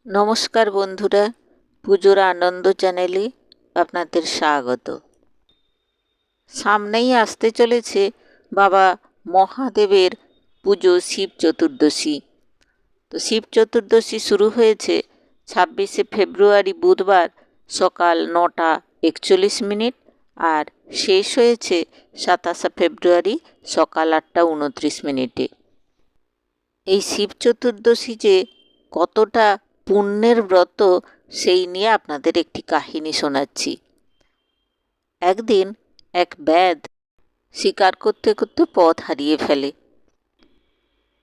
নমস্কার বন্ধুরা, পুজোর আনন্দ চ্যানেলে আপনাদের স্বাগত। সামনেই আসতে চলেছে বাবা মহাদেবের পুজো শিব চতুর্দশী। তো শিব চতুর্দশী শুরু হয়েছে 26শে ফেব্রুয়ারি বুধবার সকাল 9:41 আর শেষ হয়েছে 27শে ফেব্রুয়ারি সকাল 8:29। এই শিব চতুর্দশী যে কতটা পুণ্যের ব্রত সেই নিয়ে আপনাদের একটি কাহিনী শোনাচ্ছি। একদিন এক ব্যাধ শিকার করতে করতে পথ হারিয়ে ফেলে।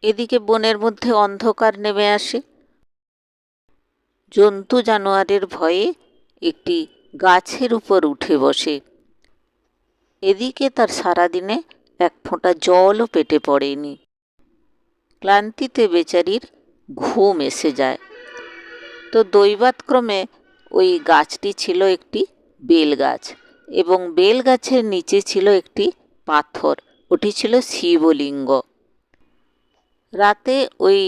এদিকে বনের মধ্যে অন্ধকার নেমে আসে। জন্তু জানোয়ারের ভয়ে একটি গাছের উপর উঠে বসে। এদিকে তার সারাদিনে এক ফোঁটা জলও পেটে পড়েনি। ক্লান্তিতে বেচারির ঘুম এসে যায়। তো দৈবাৎক্রমে ওই গাছটি ছিল একটি বেল গাছ এবং বেল গাছের নিচে ছিল একটি পাথর, ওটি ছিল শিবলিঙ্গ। রাতে ওই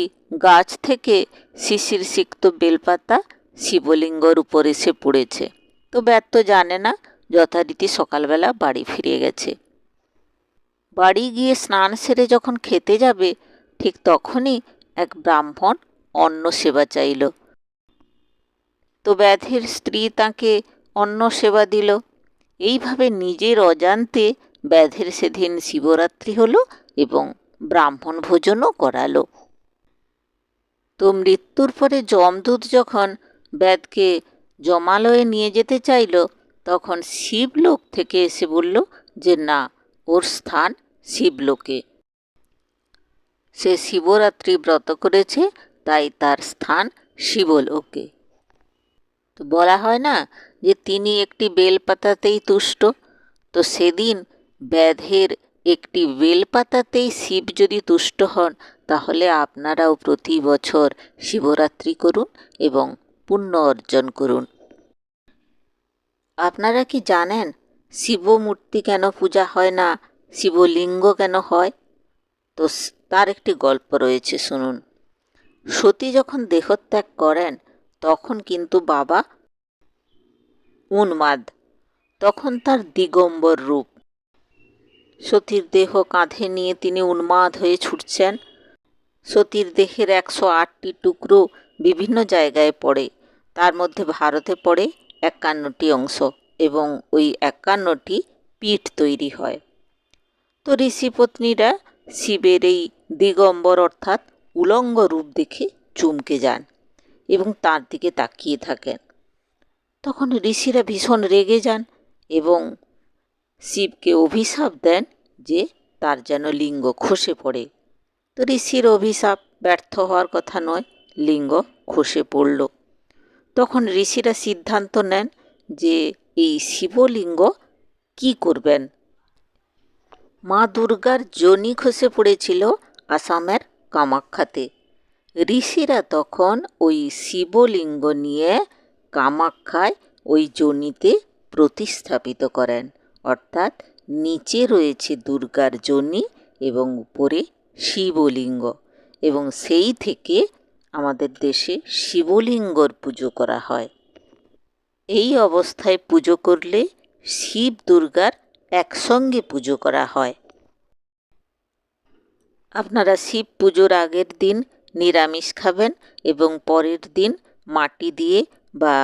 গাছ থেকে শিশির সিক্ত বেলপাতা শিবলিঙ্গর উপর এসে পড়েছে। তো ব্যাধ তো জানে না, যথারীতি সকালবেলা বাড়ি ফিরে গেছে। বাড়ি গিয়ে স্নান সেরে যখন খেতে যাবে ঠিক তখনই এক ব্রাহ্মণ অন্ন সেবা চাইল। তো ব্যাধের স্ত্রী তাকে অন্ন সেবা দিল। এইভাবে নিজের অজান্তে ব্যাধের সেদিন শিবরাত্রি হলো এবং ব্রাহ্মণ ভোজনও করালো। তো মৃত্যুর পরে যমদূত যখন ব্যাধকে যমালয়ে নিয়ে যেতে চাইল তখন শিবলোক থেকে এসে বলল যে না, ওর স্থান শিবলোকে। সে শিবরাত্রি ব্রত করেছে, তাই তার স্থান শিবলোকে। তো বলা হয় না যে তিনি একটি বেলপাতাতেই তুষ্ট। তো সেদিন ব্যাধের একটি বেলপাতাতেই শিব যদি তুষ্ট হন তাহলে আপনারাও প্রতি বছর শিবরাত্রি করুন এবং পুণ্য অর্জন করুন। আপনারা কি জানেন শিবমূর্তি কেন পূজা হয় না, শিবলিঙ্গ কেন হয়? তো তার একটি গল্প রয়েছে, শুনুন। সতী যখন দেহত্যাগ করেন তখন কিন্তু বাবা উন্মাদ, তখন তার দিগম্বর রূপ। সতীর দেহ কাঁধে নিয়ে তিনি উন্মাদ হয়ে ছুটছেন। সতীর দেহের 108টি টুকরো বিভিন্ন জায়গায় পড়ে, তার মধ্যে ভারতে পড়ে 51টি অংশ এবং ওই 51টি পিঠ তৈরি হয়। তো ঋষিপত্নীরা শিবের এই দিগম্বর অর্থাৎ উলঙ্গ রূপ দেখে চমকে যান এবং তার দিকে তাকিয়ে থাকেন। তখন ঋষিরা ভীষণ রেগে যান এবং শিবকে অভিশাপ দেন যে তার যেন লিঙ্গ খসে পড়ে। তো ঋষির অভিশাপ ব্যর্থ হওয়ার কথা নয়, লিঙ্গ খসে পড়ল। তখন ঋষিরা সিদ্ধান্ত নেন যে এই শিবলিঙ্গ কি করবেন। মা দুর্গার যোনি খসে পড়েছিল আসামের কামাখ্যাতে। ঋষিরা তখন ওই শিবলিঙ্গ নিয়ে কামাখ্যায় ওই যোনিতে প্রতিস্থাপিত করেন, অর্থাৎ নিচে রয়েছে দুর্গার যোনি এবং উপরে শিবলিঙ্গ, এবং সেই থেকে আমাদের দেশে শিবলিঙ্গর পুজো করা হয়। এই অবস্থায় পুজো করলে শিব দুর্গার একসঙ্গে পুজো করা হয়। আপনারা শিব পুজোর আগের দিন নিরামিষ খাবেন এবং পরের দিন মাটি দিয়ে বা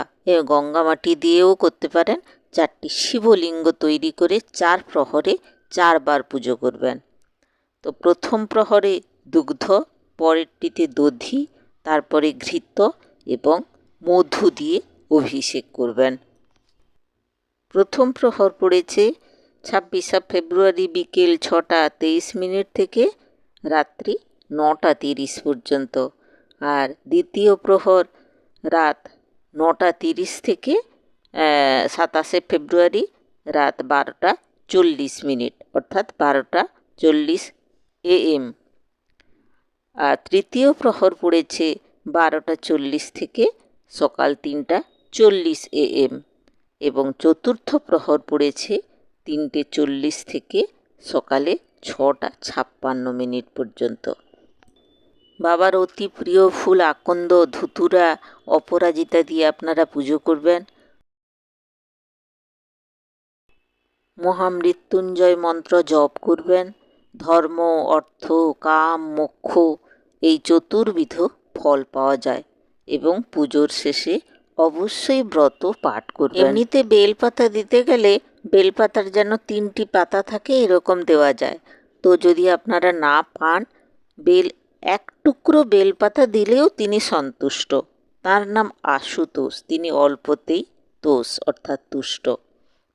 গঙ্গা মাটি দিয়েও করতে পারেন 4টি শিবলিঙ্গ তৈরি করে 4 প্রহরে 4 বার পুজো করবেন। তো প্রথম প্রহরে দুগ্ধ, পরেরটিতে দধি, তারপরে ঘৃত এবং মধু দিয়ে অভিষেক করবেন। প্রথম প্রহর পড়েছে 26শে ফেব্রুয়ারি বিকেল 6:23 থেকে রাত্রি 9:30 পর্যন্ত, আর দ্বিতীয় প্রহর রাত 9:30 থেকে 27শে ফেব্রুয়ারি রাত 12:40 অর্থাৎ 12:40 AM। আর তৃতীয় প্রহর পড়েছে 12:40 থেকে সকাল 3:40 AM এবং চতুর্থ প্রহর পড়েছে 3:40 থেকে সকালে 6:56 পর্যন্ত। বাবার অতি প্রিয় ফুল আকন্দ, ধুতুরা, অপরাজিতা দিয়ে আপনারা পুজো করবেন। মহামৃত্যুঞ্জয় মন্ত্র জপ করবেন। ধর্ম, অর্থ, কাম, মোক্ষ এই চতুর্বিধ ফল পাওয়া যায় এবং পুজোর শেষে অবশ্যই ব্রত পাঠ করবেন। এমনিতে বেলপাতা দিতে গেলে বেলপাতার যেন 3টি পাতা থাকে এরকম দেওয়া যায়। তো যদি আপনারা না পান, এক টুকরো বেলপাতা দিলেও তিনি সন্তুষ্ট। তার নাম আশুতোষ, তিনি অল্পতেই তোষ অর্থাৎ তুষ্ট।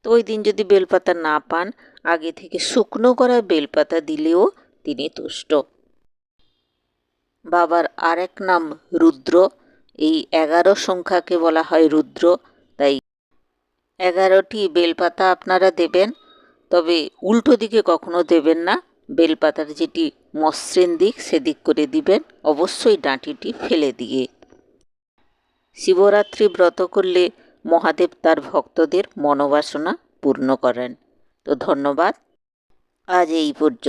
তো ওই দিন যদি বেলপাতা না পান, আগে থেকে শুকনো করা বেলপাতা দিলেও তিনি তুষ্ট। বাবার আরেক নাম রুদ্র। এই 11 সংখ্যাকে বলা হয় রুদ্র, তাই 11টি বেলপাতা আপনারা দেবেন। তবে উল্টো দিকে কখনো দেবেন না, বেলপাতার যেটি মসৃণ দিক সেদিক করে দিবেন, অবশ্যই ডাঁটিটি ফেলে দিয়ে। শিবরাত্রি ব্রত করলে মহাদেব তার ভক্তদের মনোবাসনা পূর্ণ করেন। তো ধন্যবাদ, আজ এই পর্যন্ত।